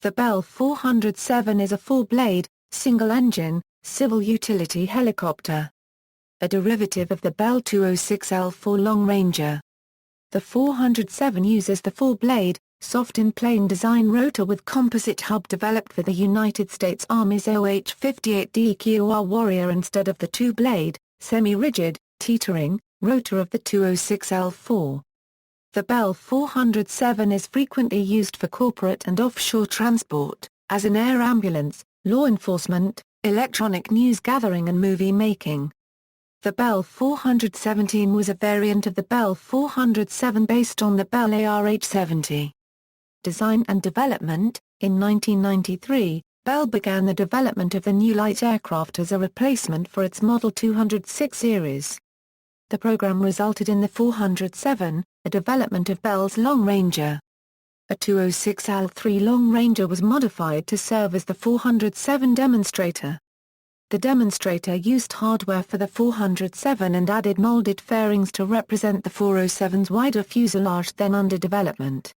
The Bell 407 is a four-blade, single-engine, civil utility helicopter. A derivative of the Bell 206L4 LongRanger. The 407 uses the four-blade, soft-in-plane design rotor with composite hub developed for the United States Army's ARH-70 Kiowa Warrior instead of the two-blade, semi-rigid, teetering, rotor of the 206L4. The Bell 407 is frequently used for corporate and offshore transport, as an air ambulance, law enforcement, electronic news gathering and movie making. The Bell 417 was a variant of the Bell 407 based on the Bell ARH-70. Design and development. In 1993, Bell began the development of the new light aircraft as a replacement for its Model 206 series. The program resulted in the 407, a development of Bell's LongRanger. A 206L3 LongRanger was modified to serve as the 407 demonstrator. The demonstrator used hardware for the 407 and added molded fairings to represent the 407's wider fuselage then under development.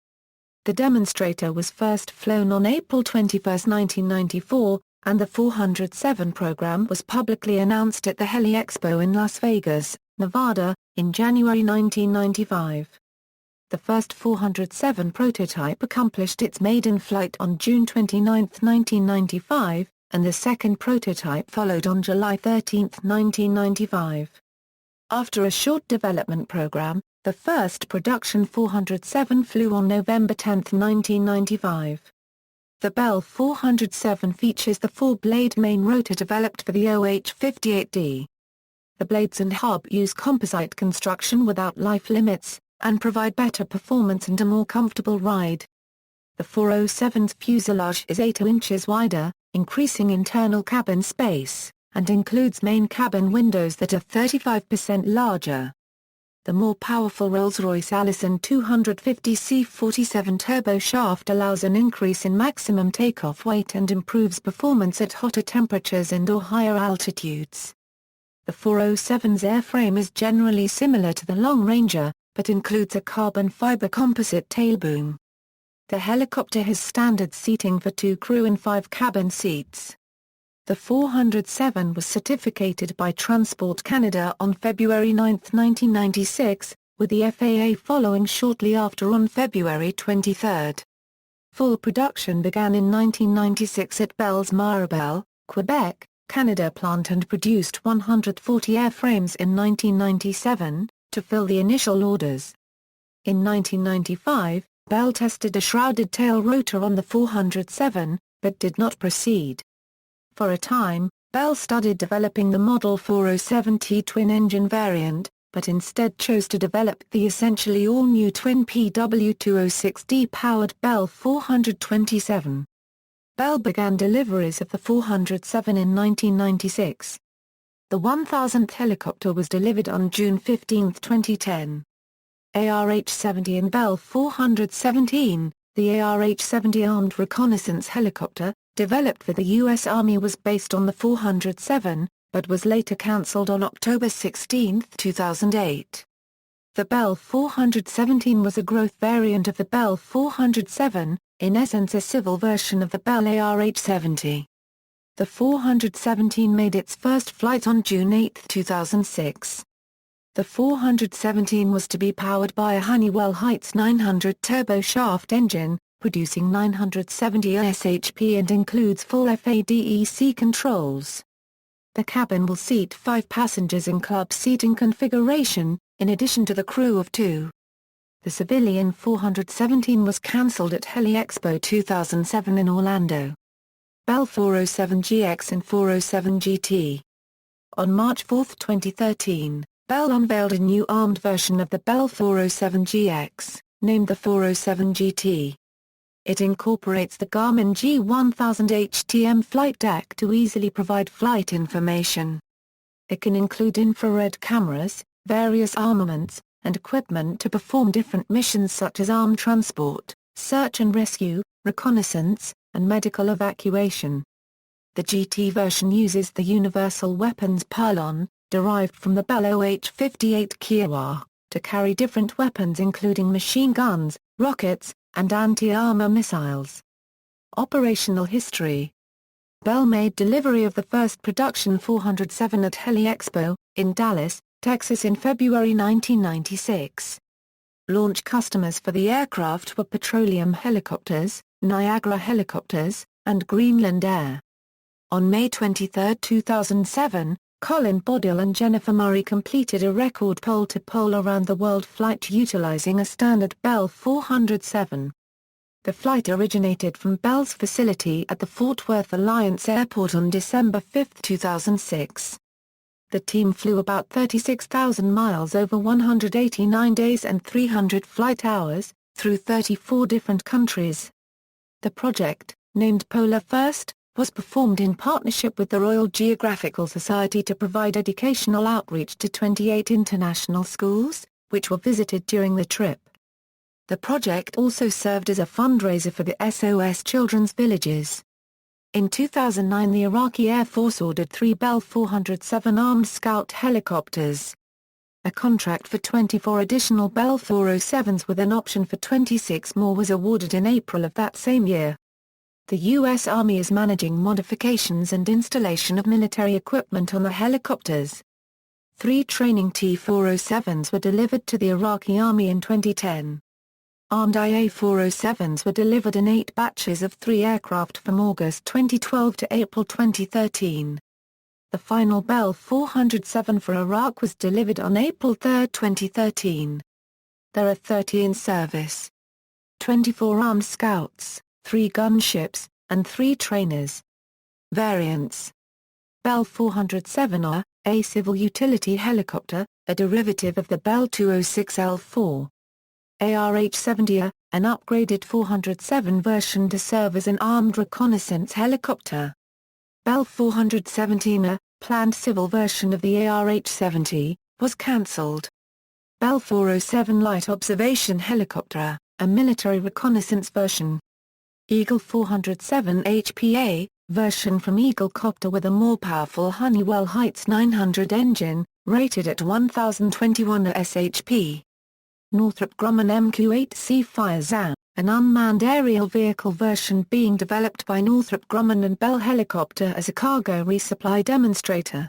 The demonstrator was first flown on April 21, 1994, and the 407 program was publicly announced at the Heli Expo in Las Vegas, Nevada, in January 1995. The first 407 prototype accomplished its maiden flight on June 29, 1995, and the second prototype followed on July 13, 1995. After a short development program, the first production 407 flew on November 10, 1995. The Bell 407 features the four-blade main rotor developed for the OH-58D. The blades and hub use composite construction without life limits, and provide better performance and a more comfortable ride. The 407's fuselage is 8 inches wider, increasing internal cabin space, and includes main cabin windows that are 35% larger. The more powerful Rolls-Royce Allison 250 C47 turboshaft allows an increase in maximum takeoff weight and improves performance at hotter temperatures and/or higher altitudes. The 407's airframe is generally similar to the LongRanger, but includes a carbon fiber composite tailboom. The helicopter has standard seating for 2 crew and 5 cabin seats. The 407 was certificated by Transport Canada on February 9, 1996, with the FAA following shortly after on February 23. Full production began in 1996 at Bell's Mirabel, Quebec, Canada plant and produced 140 airframes in 1997, to fill the initial orders. In 1995, Bell tested a shrouded tail rotor on the 407, but did not proceed. For a time, Bell studied developing the Model 407T twin-engine variant, but instead chose to develop the essentially all-new twin PW206D-powered Bell 427. Bell began deliveries of the 407 in 1996. The 1000th helicopter was delivered on June 15, 2010. ARH-70 and Bell 417, the ARH-70 armed reconnaissance helicopter, developed for the U.S. Army was based on the 407, but was later cancelled on October 16, 2008. The Bell 417 was a growth variant of the Bell 407, in essence a civil version of the Bell ARH-70. The 417 made its first flight on June 8, 2006. The 417 was to be powered by a Honeywell Heights 900 turboshaft engine, producing 970 shp and includes full FADEC controls. The cabin will seat 5 passengers in club seating configuration, in addition to the crew of 2. The civilian 417 was cancelled at Heli Expo 2007 in Orlando. Bell 407GX and 407GT. On March 4, 2013, Bell unveiled a new armed version of the Bell 407GX, named the 407GT. It incorporates the Garmin G1000 HTM flight deck to easily provide flight information. It can include infrared cameras, various armaments, and equipment to perform different missions such as armed transport, search and rescue, reconnaissance, and medical evacuation. The GT version uses the Universal Weapons Pylon, derived from the Bell OH-58 Kiowa, to carry different weapons including machine guns, rockets, and anti-armor missiles. Operational history. Bell made delivery of the first production 407 at Heli Expo, in Dallas, Texas in February 1996. Launch customers for the aircraft were Petroleum Helicopters, Niagara Helicopters, and Greenland Air. On May 23, 2007, Colin Boddill and Jennifer Murray completed a record pole-to-pole around the world flight utilizing a standard Bell 407. The flight originated from Bell's facility at the Fort Worth Alliance Airport on December 5, 2006. The team flew about 36,000 miles over 189 days and 300 flight hours, through 34 different countries. The project, named Polar First, was performed in partnership with the Royal Geographical Society to provide educational outreach to 28 international schools, which were visited during the trip. The project also served as a fundraiser for the SOS Children's Villages. In 2009 the Iraqi Air Force ordered 3 Bell 407 armed scout helicopters. A contract for 24 additional Bell 407s with an option for 26 more was awarded in April of that same year. The U.S. Army is managing modifications and installation of military equipment on the helicopters. 3 training T-407s were delivered to the Iraqi Army in 2010. Armed IA-407s were delivered in 8 batches of 3 aircraft from August 2012 to April 2013. The final Bell 407 for Iraq was delivered on April 3, 2013. There are 30 in service. 24 armed scouts, 3 gunships, and 3 trainers. Variants. Bell 407A, a civil utility helicopter, a derivative of the Bell 206L4. ARH-70A, an upgraded 407 version to serve as an armed reconnaissance helicopter. Bell 417A, planned civil version of the ARH-70, was cancelled. Bell 407 light observation helicopter, a military reconnaissance version. Eagle 407 HPA, version from Eagle Copter with a more powerful Honeywell Heights 900 engine, rated at 1021 shp. Northrop Grumman MQ-8C Fire-Zam, an unmanned aerial vehicle version being developed by Northrop Grumman and Bell Helicopter as a cargo resupply demonstrator.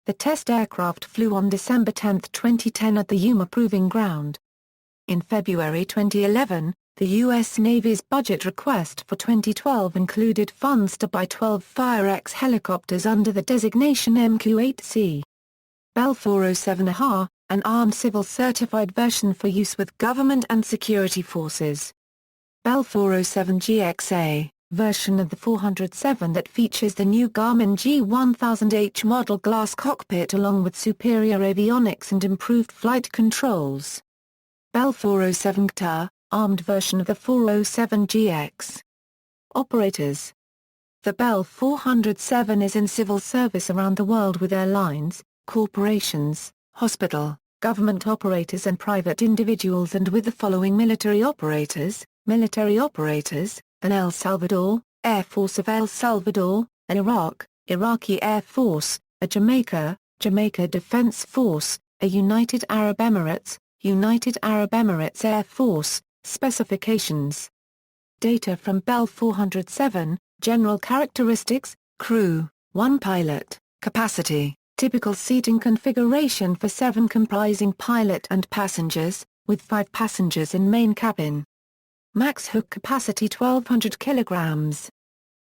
The test aircraft flew on December 10, 2010 at the Yuma Proving Ground. In February 2011, the U.S. Navy's budget request for 2012 included funds to buy 12 Fire-X helicopters under the designation MQ-8C. Bell 407AH, an armed civil certified version for use with government and security forces. Bell 407GXA, version of the 407 that features the new Garmin G1000H model glass cockpit along with superior avionics and improved flight controls. Bell 407GTA, armed version of the 407GX. Operators. The Bell 407 is in civil service around the world with airlines, corporations, hospital, government operators and private individuals, and with the following military operators: an El Salvador, Air Force of El Salvador, an Iraq, Iraqi Air Force, a Jamaica, Jamaica Defense Force, a United Arab Emirates, United Arab Emirates Air Force. Specifications. Data from Bell 407, general characteristics, crew, 1 pilot, capacity. Typical seating configuration for 7 comprising pilot and passengers, with 5 passengers in main cabin. Max hook capacity 1200 kilograms.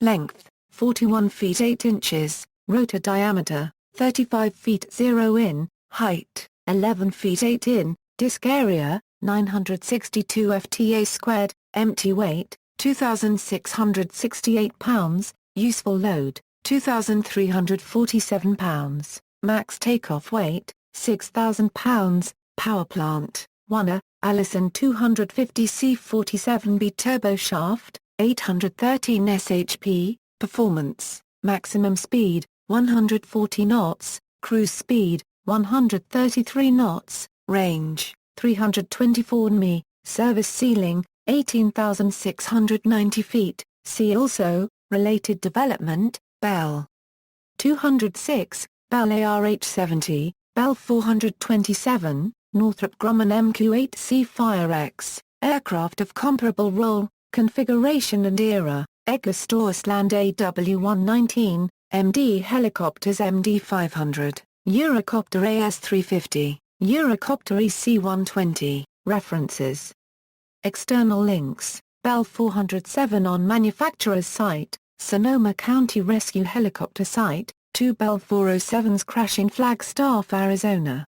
Length, 41 feet 8 inches, rotor diameter, 35 feet 0 in, height, 11 feet 8 in, disc area, 962 FTA squared, empty weight, 2,668 pounds, useful load, 2,347 pounds, max takeoff weight, 6,000 pounds, power plant, 1 Allison 250 C47B turboshaft, 813 shp, performance, maximum speed, 140 knots, cruise speed, 133 knots, range, 324 mi, service ceiling, 18,690 feet, see also, related development, Bell 206, Bell ARH-70, Bell 427, Northrop Grumman MQ-8C Fire-X, aircraft of comparable role, configuration and era. Egerstorsland AW119, MD Helicopters MD 500, Eurocopter AS350, Eurocopter EC120, references. External links, Bell 407 on manufacturer's site, Sonoma County Rescue Helicopter Site, 2 Bell 407s crash in Flagstaff, Arizona.